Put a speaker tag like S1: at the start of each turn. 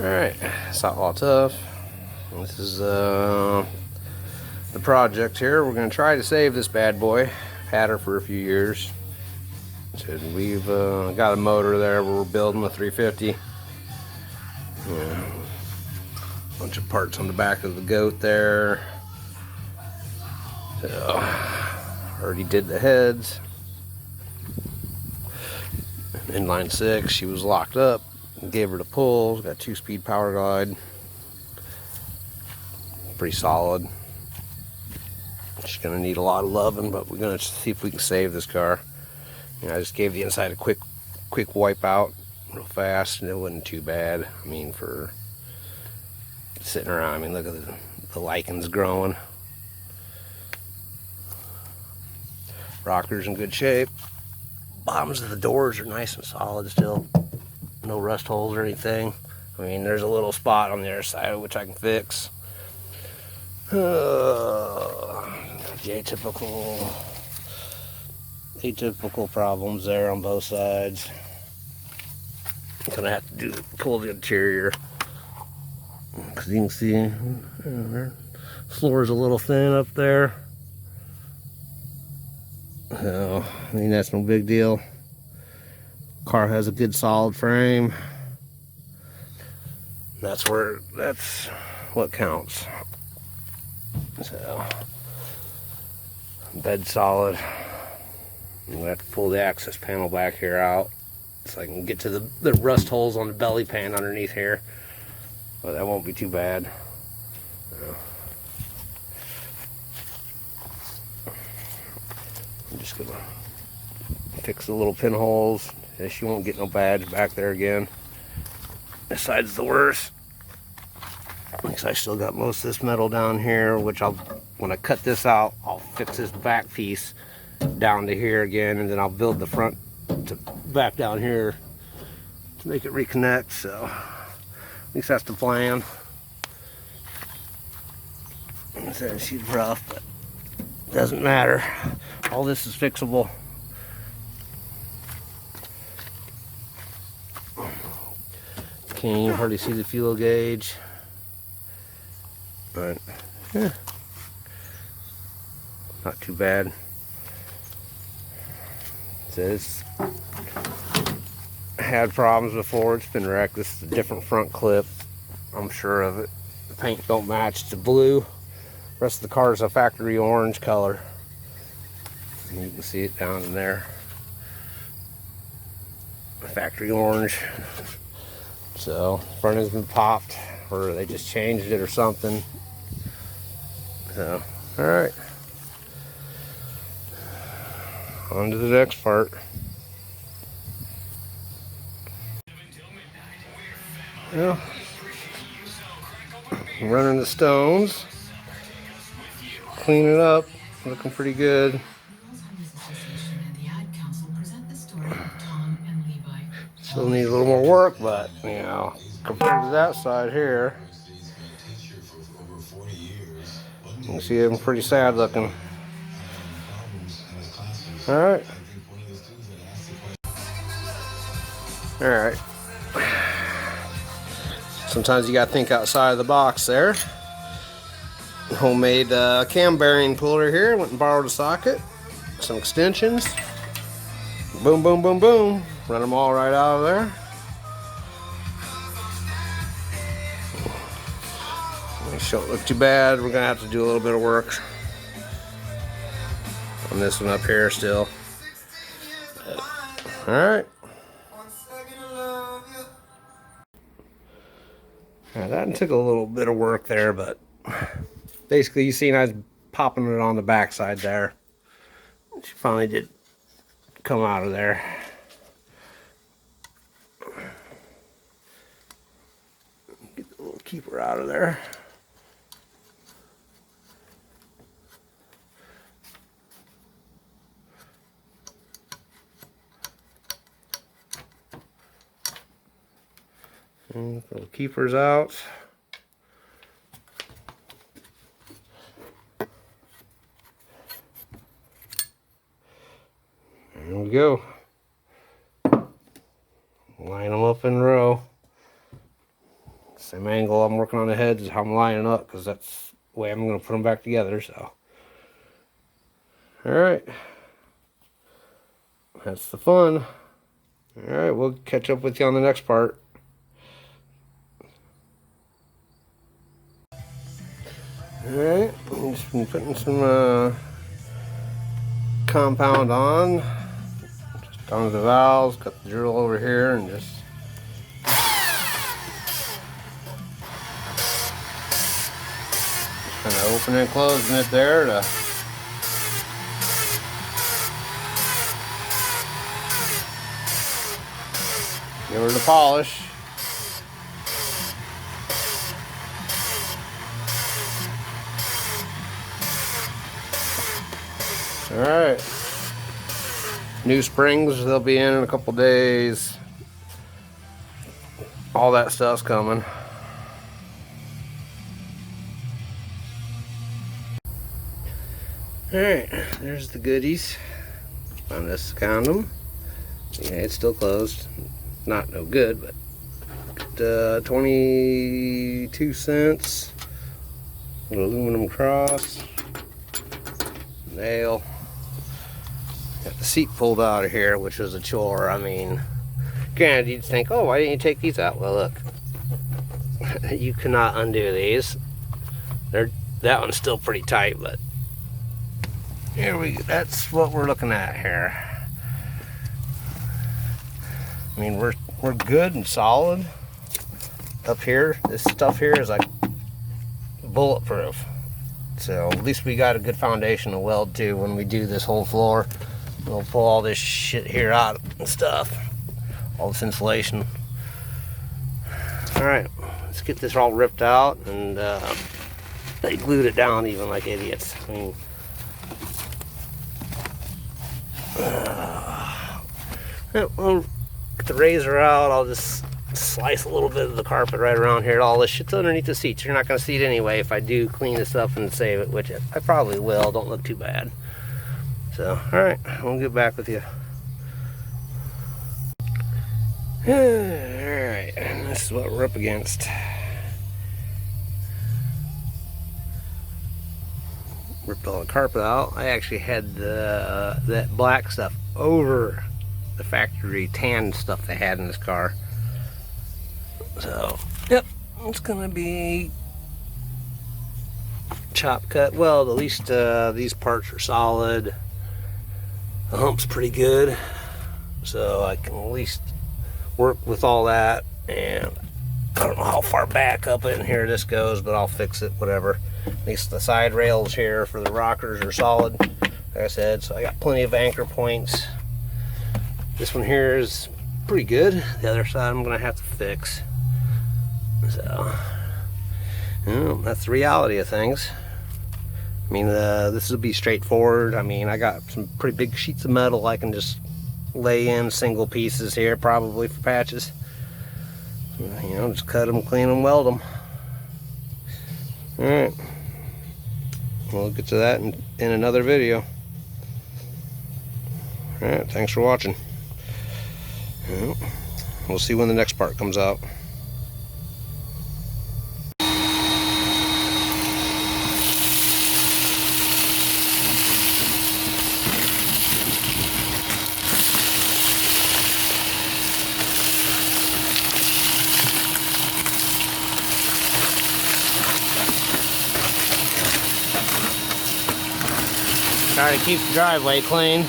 S1: Alright, it's Outlaw Tough. This is the project here. We're going to try to save this bad boy. Had her for a few years. So we've got a motor there where we're building the 350. Yeah. Bunch of parts on the back of the goat there. So, already did the heads. Inline 6, she was locked up. Gave her the pull. Got 2-speed power glide. Pretty solid. She's gonna need a lot of loving, but we're gonna see if we can save this car. You know, I just gave the inside a quick wipe out real fast, and it wasn't too bad. I mean, for sitting around, I mean, look at the lichens growing. Rocker's in good shape. Bottoms of the doors are nice and solid still. No rust holes or anything. I mean, there's a little spot on the other side which I can fix. The atypical problems there on both sides. I'm gonna have to pull the interior because you can see the floor is a little thin up there. So, I mean, that's no big deal. Car has a good solid frame. That's what counts. So, bed solid. I'm gonna have to pull the access panel back here out so I can get to the rust holes on the belly pan underneath here. But that won't be too bad. I'm just gonna fix the little pinholes. She won't get no badge back there again. This side's the worst. Because I still got most of this metal down here, which when I cut this out, I'll fix this back piece down to here again, and then I'll build the front to back down here to make it reconnect. So at least that's the plan. I said she's rough, but it doesn't matter. All this is fixable. Can't even hardly see the fuel gauge, but yeah, not too bad. It's had problems before. It's been wrecked. This is a different front clip. I'm sure of it. The paint don't match the blue. The rest of the car is a factory orange color. And you can see it down in there. Factory orange. So, front has been popped, or they just changed it or something. So, alright. On to the next part. Well, running the stones. Cleaning up. Looking pretty good. Still need a little more work, but you know, compared to that side here, you can see I'm pretty sad looking. Alright. Alright. Sometimes you gotta think outside of the box there. Homemade cam bearing puller here. Went and borrowed a socket. Some extensions. Boom, boom, boom, boom. Run them all right out of there. It don't look too bad. We're gonna have to do a little bit of work on this one up here still. Alright. That took a little bit of work there, but basically you seen I was popping it on the back side there. She finally did come out of there. Get the little keeper out of there. And the keepers out. There we go. Line them up in a row. working on the heads is how I'm lining up, because that's the way I'm going to put them back together. So, all right, that's the fun. All right, we'll catch up with you on the next part. All right, I'm just been putting some compound on, just onto the valves. Got the drill over here and just kind of opening and closing it there to give her the polish. Alright. New springs, they'll be in a couple days. All that stuff's coming. Alright, there's the goodies. Found this condom. Yeah, it's still closed. Not no good, but 22 cents. Little aluminum cross. Nail. Got the seat pulled out of here, which was a chore. I mean, granted, you'd think, oh, why didn't you take these out? Well, look, you cannot undo these. That one's still pretty tight, but here we go. That's what we're looking at here. I mean, we're good and solid up here. This stuff here is like bulletproof. So at least we got a good foundation to weld to when we do this whole floor. We'll pull all this shit here out and stuff. All this insulation. Alright, let's get this all ripped out, and they glued it down even like idiots. I mean, I'll get the razor out. I'll just slice a little bit of the carpet right around here. All this shit's underneath the seats. You're not going to see it anyway if I do clean this up and save it, which I probably will. Don't look too bad. So, alright, we'll get back with you. Alright, this is what we're up against. Ripped all the carpet out. I actually had that black stuff over the factory tan stuff they had in this car. So, yep, it's gonna be chop cut. Well, at least these parts are solid. The hump's pretty good, so I can at least work with all that. And I don't know how far back up in here this goes, but I'll fix it, whatever. At least the side rails here for the rockers are solid, like I said, so I got plenty of anchor points. This one here is pretty good. The other side I'm gonna have to fix. So, that's the reality of things. I mean, this will be straightforward. I mean, I got some pretty big sheets of metal I can just lay in single pieces here, probably for patches. You know, just cut them, clean them, weld them. Alright. We'll get to that in another video. Alright, thanks for watching. We'll see when the next part comes out. Try to keep the driveway clean.